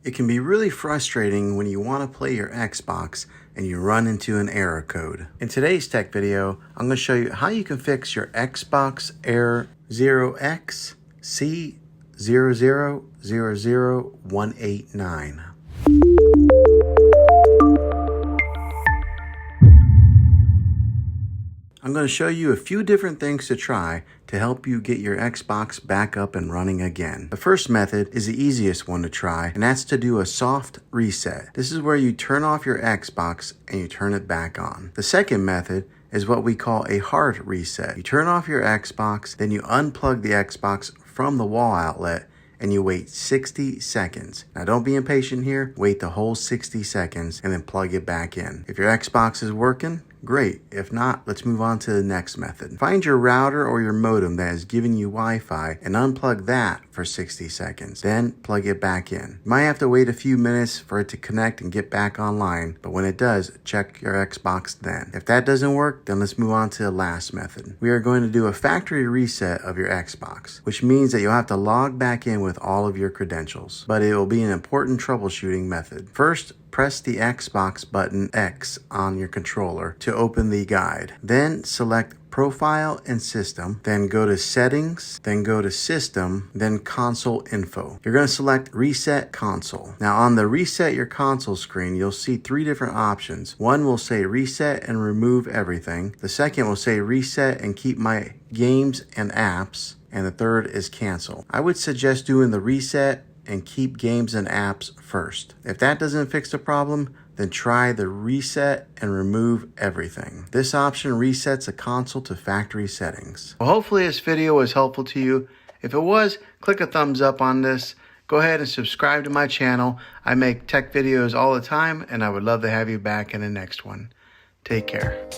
It can be really frustrating when you want to play your Xbox and you run into an error code. In today's tech video, I'm going to show you how you can fix your Xbox error 0xc0000189. I'm going to show you a few different things to try to help you get your Xbox back up and running again. The first method is the easiest one to try, and that's to do a soft reset. This is where you turn off your Xbox and you turn it back on. The second method is what we call a hard reset. You turn off your Xbox, then you unplug the Xbox from the wall outlet and you wait 60 seconds. Now don't be impatient here, wait the whole 60 seconds and then plug it back in. If your Xbox is working, great. If not, let's move on to the next method. Find your router or your modem that is giving you Wi-Fi and unplug that for 60 seconds. Then plug it back in. You might have to wait a few minutes for it to connect and get back online, but when it does, check your Xbox then. If that doesn't work, then let's move on to the last method. We are going to do a factory reset of your Xbox, which means that you'll have to log back in with all of your credentials, but it will be an important troubleshooting method. First, press the Xbox button X on your controller to open the guide. Then select Profile and System, then go to Settings, then go to System, then Console Info. You're going to select Reset Console. Now on the Reset Your Console screen, you'll see three different options. One will say Reset and Remove Everything. The second will say Reset and Keep My Games and Apps. And the third is Cancel. I would suggest doing the Reset and Keep Games and Apps first. If that doesn't fix the problem, then try the Reset and Remove Everything. This option resets a console to factory settings. Well, hopefully this video was helpful to you. If it was, click a thumbs up on this. Go ahead and subscribe to my channel. I make tech videos all the time, and I would love to have you back in the next one. Take care.